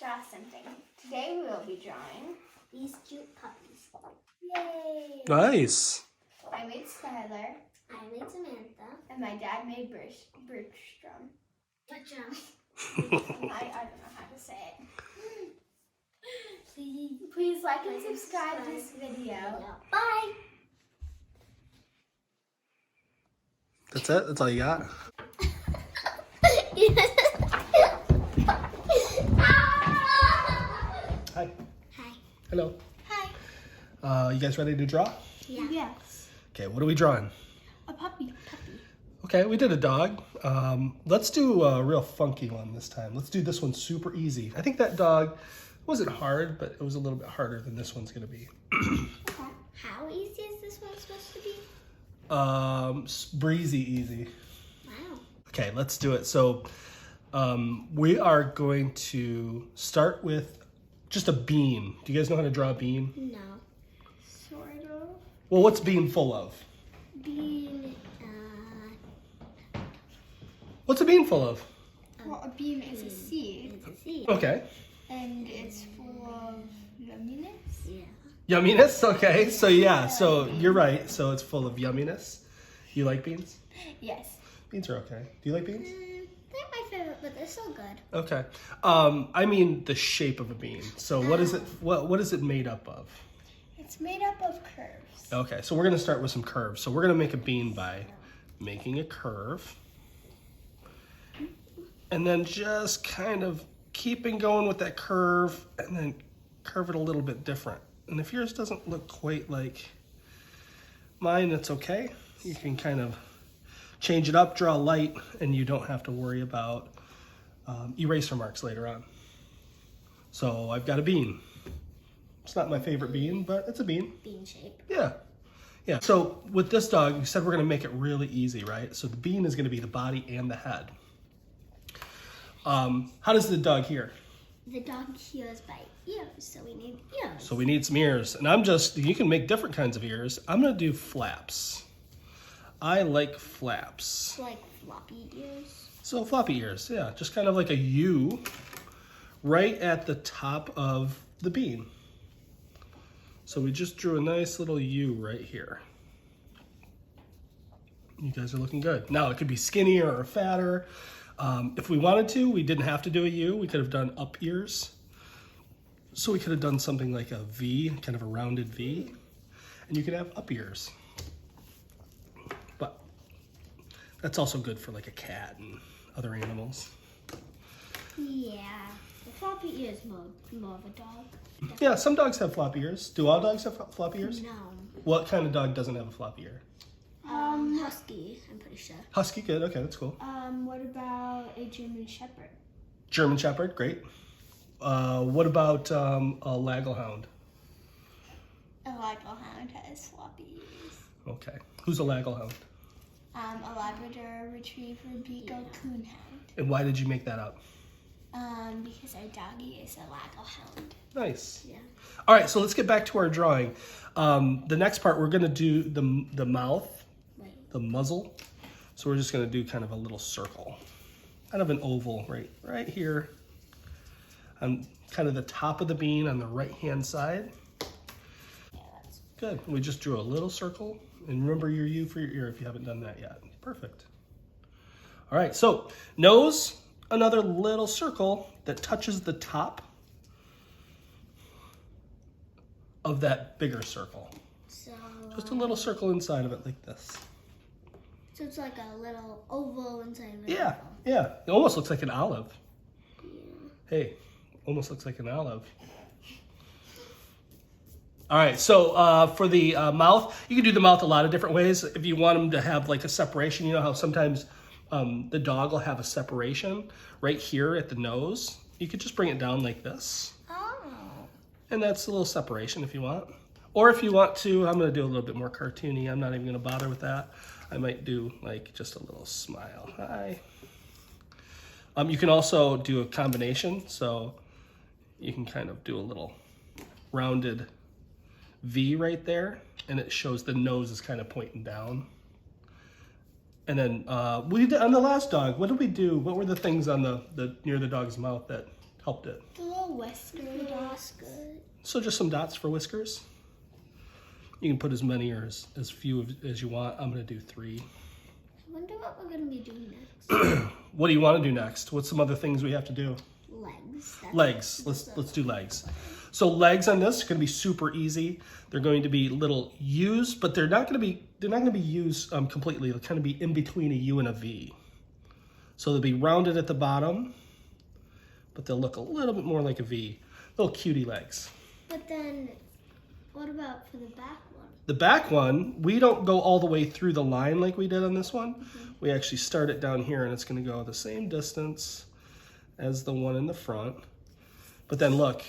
draw something. Today we will be drawing these cute puppies. Yay! Nice. I made Skylar. I made Samantha. And my dad made Bertram. I don't know how to say it. Please like and subscribe to this video. Bye! That's it? That's all you got? Hi. Hi. Hello. Hi. You guys ready to draw? Yeah. Yes. Okay, what are we drawing? A puppy. Okay, we did a dog. Let's do a real funky one this time. Let's do this one super easy. I think that dog wasn't hard, but it was a little bit harder than this one's gonna be. Okay. How easy is this one supposed to be? Breezy easy. Wow. Okay, let's do it. So we are going to start with just a bean. Do you guys know how to draw a bean? No. Sort of. Well, what's bean full of? Bean, What's a bean full of? well, a bean is a seed. It's a seed. Okay. And it's full of yumminess? Yeah. Yumminess? Okay, so yeah, so you're right. So it's full of yumminess. You like beans? Yes. Beans are okay. Do you like beans? They're my favorite, but they're so good. Okay. I mean the shape of a bean. So what is it? What is it made up of? It's made up of curves. Okay, so we're gonna start with some curves. So we're gonna make a bean by making a curve, and then just kind of keeping going with that curve, and then curve it a little bit different. And if yours doesn't look quite like mine, it's okay. You can kind of change it up, draw light, and you don't have to worry about eraser marks later on. So I've got a bean. It's not my favorite bean, but it's a bean. Bean shape. Yeah. Yeah. So with this dog, you said we're going to make it really easy, right? So the bean is going to be the body and the head. How does the dog hear? The dog hears by ears, so we need ears. So we need some ears. And you can make different kinds of ears. I'm going to do flaps. I like flaps. Like floppy ears? So floppy ears, yeah. Just kind of like a U right at the top of the bean. So we just drew a nice little U right here. You guys are looking good. Now it could be skinnier or fatter. If we wanted to, we didn't have to do a U. We could have done up ears. So we could have done something like a V, kind of a rounded V. And you could have up ears. But that's also good for like a cat and other animals. Yeah. The floppy ear is more of a dog. Yeah, some dogs have floppy ears. Do all dogs have floppy ears? No. What kind of dog doesn't have a floppy ear? Husky, I'm pretty sure. Husky, good. Okay, that's cool. What about a German Shepherd? German Shepherd, great. What about a Lagelhound? A Lagelhound has floppy ears. Okay. Who's a Lagelhound? A Labrador Retriever Beagle Coonhound. And why did you make that up? Because our doggy is a Lagelhound. Nice. Yeah. All right, so let's get back to our drawing. The next part, we're going to do the mouth, the muzzle. So we're just going to do kind of a little circle, kind of an oval right here on kind of the top of the bean on the right-hand side. Yeah, that's Good. We just drew a little circle. And remember your U for your ear if you haven't done that yet. Perfect. All right, so nose, another little circle that touches the top of that bigger circle. so. Just a little circle inside of it like this. So it's like a little oval inside of it. Yeah, yeah. It almost looks like an olive. Hey, almost looks like an olive. All right, so for the mouth, you can do the mouth a lot of different ways. If you want them to have like a separation, you know how sometimes the dog will have a separation right here at the nose. You could just bring it down like this. Oh. And that's a little separation if you want. Or if you want to, I'm gonna do a little bit more cartoony. I'm not even gonna bother with that. I might do like just a little smile. Hi. You can also do a combination. So you can kind of do a little rounded V right there. And it shows the nose is kind of pointing down. And then we did on the last dog, what did we do? What were the things on the near the dog's mouth that helped it. The little whisker dots. So just some dots for whiskers. You can put as many or as few as you want. I'm going to do 3. I wonder what we're going to be doing next. What do you want to do next? What's some other things we have to do? Legs. Legs. Let's do legs. So legs on this are going to be super easy. They're going to be little U's, but they're not going to be U's completely. They'll kind of be in between a U and a V. So they'll be rounded at the bottom, but they'll look a little bit more like a V. Little cutie legs. But then, what about for the back one? The back one, we don't go all the way through the line like we did on this one. We actually start it down here, and it's going to go the same distance as the one in the front. But then look,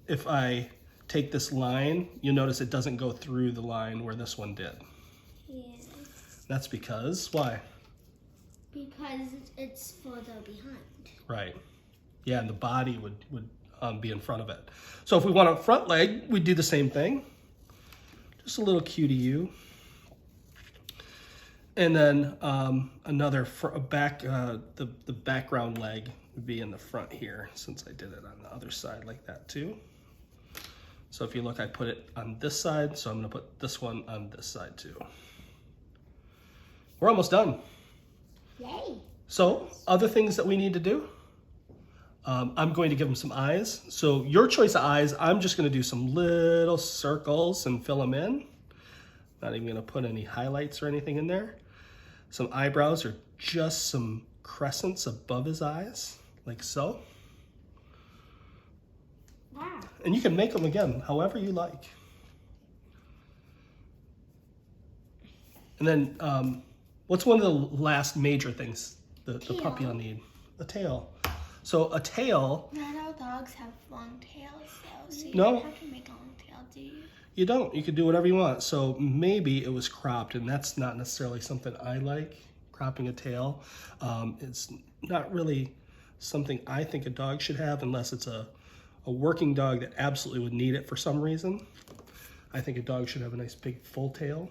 if I take this line, you'll notice it doesn't go through the line where this one did. Yeah. That's because, why? Because it's further behind. Right. Yeah, and the body would be in front of it. So if we want a front leg, we'd do the same thing. Just a little cutie U. And then another the background leg would be in the front here, since I did it on the other side like that too. So if you look, I put it on this side, so I'm going to put this one on this side too. We're almost done. Yay! So other things that we need to do. I'm going to give them some eyes. So your choice of eyes, I'm just going to do some little circles and fill them in. Not even going to put any highlights or anything in there. Some eyebrows are just some crescents above his eyes, like so. Wow. And you can make them again, however you like. And then, what's one of the last major things the puppy will need? A tail. So a tail. Not all dogs have long tails, though, so you No. don't have to make a long tail, do you? You don't. You can do whatever you want. So maybe it was cropped, and that's not necessarily something I like, cropping a tail. It's not really something I think a dog should have unless it's a working dog that absolutely would need it for some reason. I think a dog should have a nice big full tail.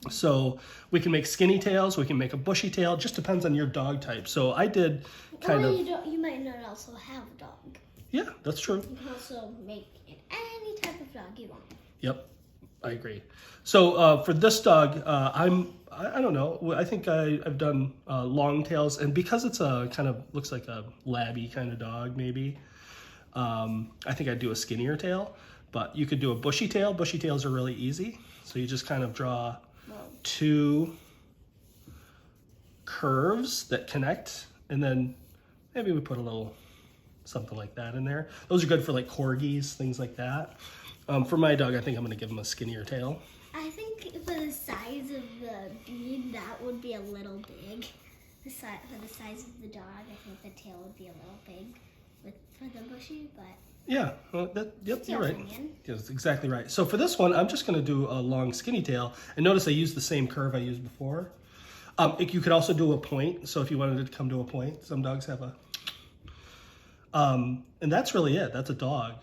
So we can make skinny tails, we can make a bushy tail, just depends on your dog type. So I did kind of... You might not also have a dog. Yeah, that's true. You can also make it any type of dog you want. Yep, I agree. So for this dog, I don't know, I think I've done long tails, and because it's a kind of, looks like a labby kind of dog maybe, I think I'd do a skinnier tail, but you could do a bushy tail. Bushy tails are really easy. So you just kind of draw 2 curves that connect, and then maybe we put a little something like that in there. Those are good for like corgis, things like that. For my dog, I think I'm going to give him a skinnier tail. I think for the size of the bead, that would be a little big. For the size of the dog, I think the tail would be a little big for the bushy, but... Yeah, yep, you're right. Opinion. That's exactly right. So for this one, I'm just going to do a long skinny tail. And notice I used the same curve I used before. You could also do a point. So if you wanted it to come to a point, some dogs have a... and that's really it. That's a dog.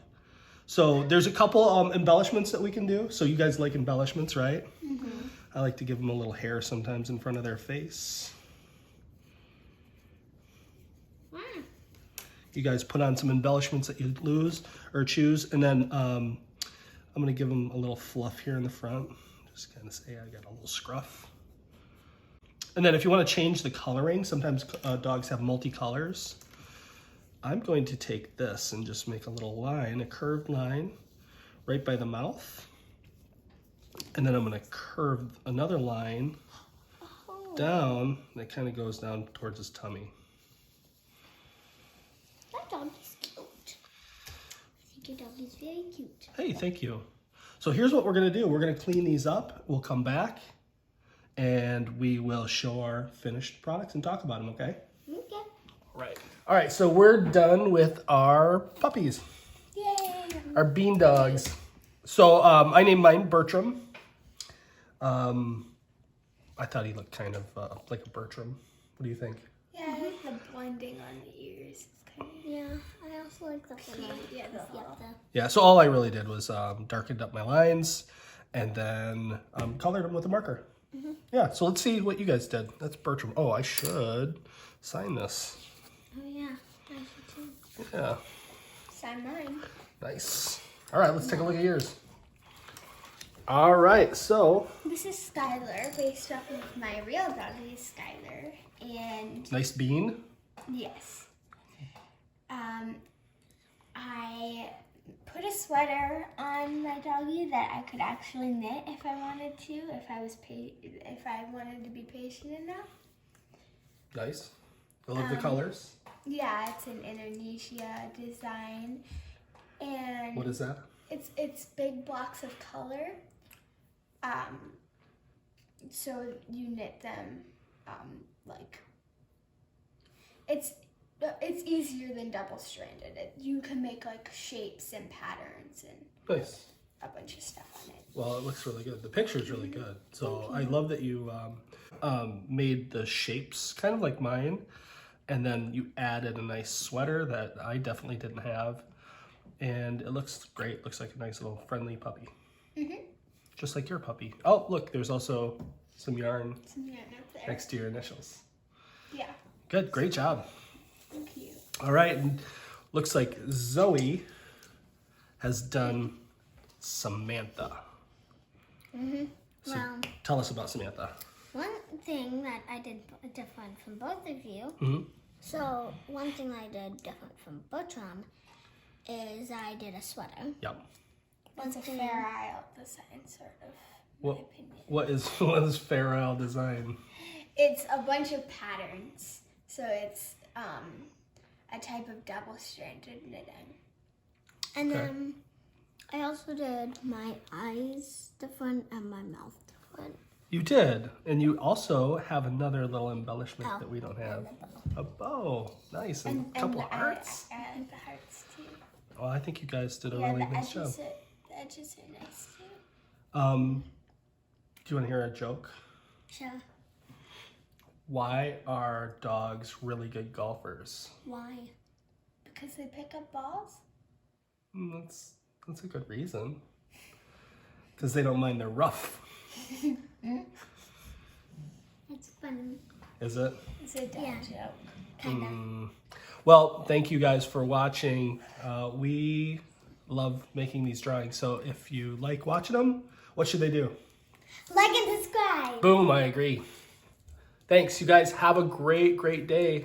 So there's a couple embellishments that we can do. So you guys like embellishments, right? Mm-hmm. I like to give them a little hair sometimes in front of their face. You guys put on some embellishments that you choose, and then I'm gonna give them a little fluff here in the front. Just kind of say I got a little scruff. And then if you want to change the coloring, sometimes dogs have multicolors. I'm going to take this and just make a little line, a curved line, right by the mouth. And then I'm gonna curve another line down that kind of goes down towards his tummy. That dog is cute. I think your dog is very cute. Hey, thank you. So here's what we're gonna do. We're gonna clean these up. We'll come back and we will show our finished products and talk about them, okay? Okay. All right, so we're done with our puppies. Yay! Our bean dogs. So I named mine Bertram. I thought he looked kind of like a Bertram. What do you think? Yeah, I like the blending on the ears. Yeah, I also like the whole Yeah, so all I really did was darkened up my lines and then colored them with a marker. Mm-hmm. Yeah, so let's see what you guys did. That's Bertram. Oh, I should sign this. Oh yeah, I should too. Yeah. Sign mine. Nice. All right, let's take a look at yours. All right, so. This is Skylar, based off of my real doggy, Skylar. And Nice bean. yes. I put a sweater on my doggy that I could actually knit if I wanted to, if I wanted to be patient enough. Nice. I love the colors. Yeah, it's an Indonesia design, and What is that? it's big blocks of color. So you knit them, like it's easier than double-stranded. You can make like shapes and patterns and Nice. a bunch of stuff on it. Well, it looks really good. The picture's really good. So I love that you made the shapes kind of like mine, and then you added a nice sweater that I definitely didn't have, and it looks great. Looks like a nice little friendly puppy. Just like your puppy. Oh, look, there's also some yarn Up there. next to your initials. Yeah. Good, great job. Thank you. All right, and looks like Zoe has done Samantha. So Well, tell us about Samantha. one thing that I did different from both of you. Mm-hmm. So one thing I did different from Bertram is I did a sweater. Yep. It's a Fair Isle design, sort of. What, My opinion. what is Fair Isle design? It's a bunch of patterns. So it's a type of double-stranded knitting. And Okay. then I also did my eyes different and my mouth different. You did, and you also have another little embellishment Oh, that we don't have. and A bow, nice, and a couple of hearts. I like the hearts too. Well, I think you guys did a Yeah, really the nice job. edges are nice too. Do you want to hear a joke? Sure. Why are dogs really good golfers? Why? Because they pick up balls? That's a good reason. Because they don't mind they're rough. It's funny. Is it? It's a dad joke. Kind of. Well, thank you guys for watching. We love making these drawings. So if you like watching them, what should they do? Like and subscribe. Boom, I agree. Thanks, you guys. Have a great, great day.